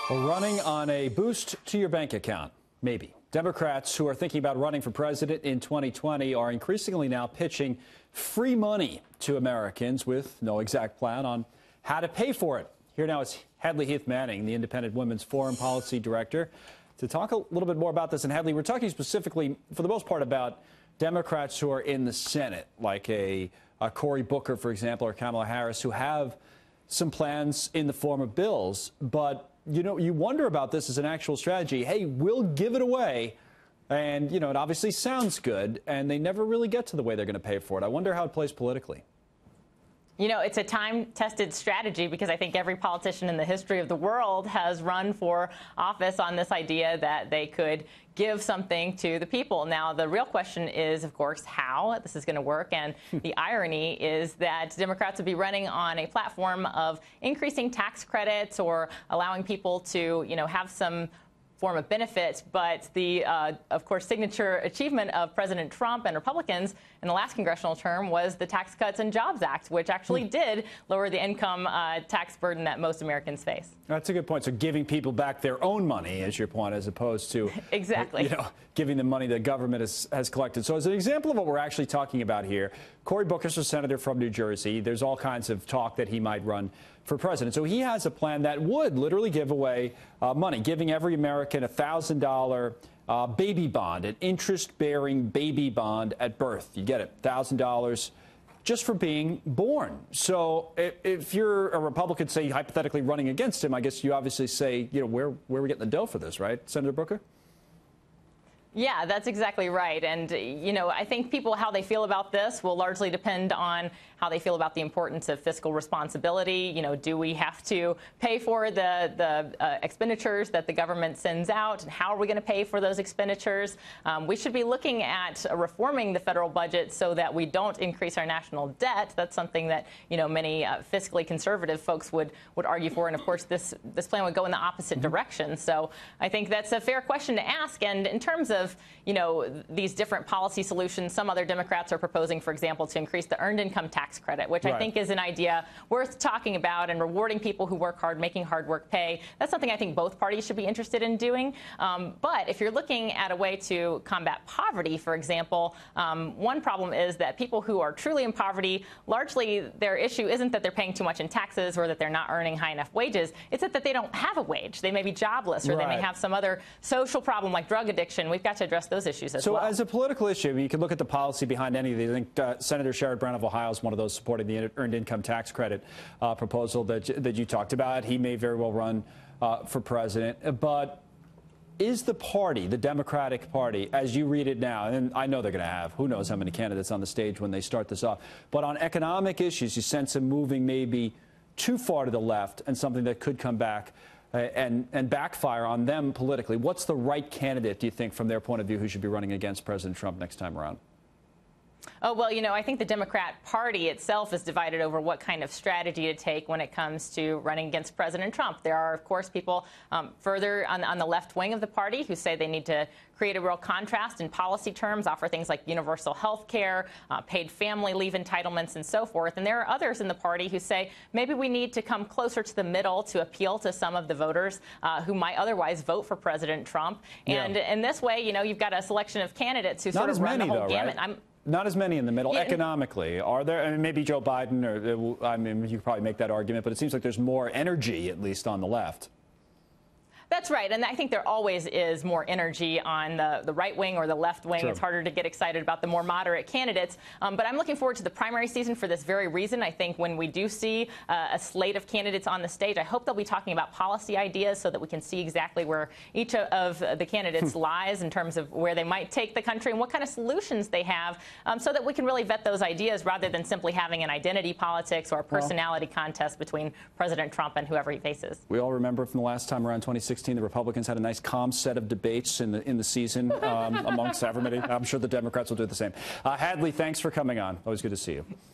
Well, running on a boost to your bank account, maybe. Democrats who are thinking about running for president in 2020 are increasingly now pitching free money to Americans with no exact plan on how to pay for it. Here now is Hadley Heath Manning, the Independent Women's Foreign Policy Director, to talk a little bit more about this. And Hadley, we're talking specifically, for the most part, about Democrats who are in the Senate, like a Cory Booker, for example, or Kamala Harris, who have some plans in the form of bills. But you wonder about this as an actual strategy. Hey, we'll give it away. And, it obviously sounds good, and they never really get to the way they're going to pay for it. I wonder how it plays politically. It's a time-tested strategy because I think every politician in the history of the world has run for office on this idea that they could give something to the people. Now, the real question is, of course, how this is going to work. And the irony is that Democrats would be running on a platform of increasing tax credits or allowing people to, have some form of benefit. But the, of course, signature achievement of President Trump and Republicans in the last congressional term was the Tax Cuts and Jobs Act, which actually did lower the income tax burden that most Americans face. That's a good point. So giving people back their own money is your point, as opposed to exactly giving them money the government has collected. So as an example of what we're actually talking about here, Cory Booker's a senator from New Jersey. There's all kinds of talk that he might run for president. So he has a plan that would literally give away money, giving every American a $1,000 baby bond, an interest-bearing baby bond at birth. You get it, $1,000 just for being born. So if you're a Republican, say, hypothetically running against him, I guess you obviously say, where are we getting the dough for this, right, Senator Booker? Yeah, that's exactly right. And, I think people, how they feel about this will largely depend on how they feel about the importance of fiscal responsibility. Do we have to pay for the expenditures that the government sends out? And how are we going to pay for those expenditures? We should be looking at reforming the federal budget so that we don't increase our national debt. That's something that, many fiscally conservative folks would argue for. And, of course, this plan would go in the opposite direction. So I think that's a fair question to ask. And in terms of, these different policy solutions, some other Democrats are proposing, for example, to increase the earned income tax credit, which I think is an idea worth talking about, and rewarding people who work hard, making hard work pay. That's something I think both parties should be interested in doing. But if you're looking at a way to combat poverty, for example, one problem is that people who are truly in poverty, largely their issue isn't that they're paying too much in taxes or that they're not earning high enough wages. It's that they don't have a wage. They may be jobless, or they may have some other social problem like drug addiction. We've got to address those issues as well. So as a political issue, you can look at the policy behind any of these. I think Senator Sherrod Brown of Ohio is one of those supporting the earned income tax credit proposal that you talked about. He may very well run for president. But is the party, the Democratic Party, as you read it now, and I know they're going to have who knows how many candidates on the stage when they start this off, but on economic issues, you sense them moving maybe too far to the left and something that could come back and backfire on them politically. What's the right candidate, do you think, from their point of view, who should be running against President Trump next time around? Oh, well, I think the Democrat Party itself is divided over what kind of strategy to take when it comes to running against President Trump. There are, of course, people further on the left wing of the party who say they need to create a real contrast in policy terms, offer things like universal health care, paid family leave entitlements, and so forth. And there are others in the party who say maybe we need to come closer to the middle to appeal to some of the voters who might otherwise vote for President Trump. And in this way, you've got a selection of candidates who sort of run the whole gamut. Right? Not as many in the middle, economically. Are there? I mean, maybe Joe Biden, or you could probably make that argument, but it seems like there's more energy, at least on the left. That's right. And I think there always is more energy on the right wing or the left wing. It's harder to get excited about the more moderate candidates. But I'm looking forward to the primary season for this very reason. I think when we do see a slate of candidates on the stage, I hope they'll be talking about policy ideas so that we can see exactly where each of the candidates lies in terms of where they might take the country and what kind of solutions they have, so that we can really vet those ideas rather than simply having an identity politics or a personality contest between President Trump and whoever he faces. We all remember from the last time around 2016. The Republicans had a nice calm set of debates in the season amongst everybody. I'm sure the Democrats will do the same. Hadley, thanks for coming on. Always good to see you.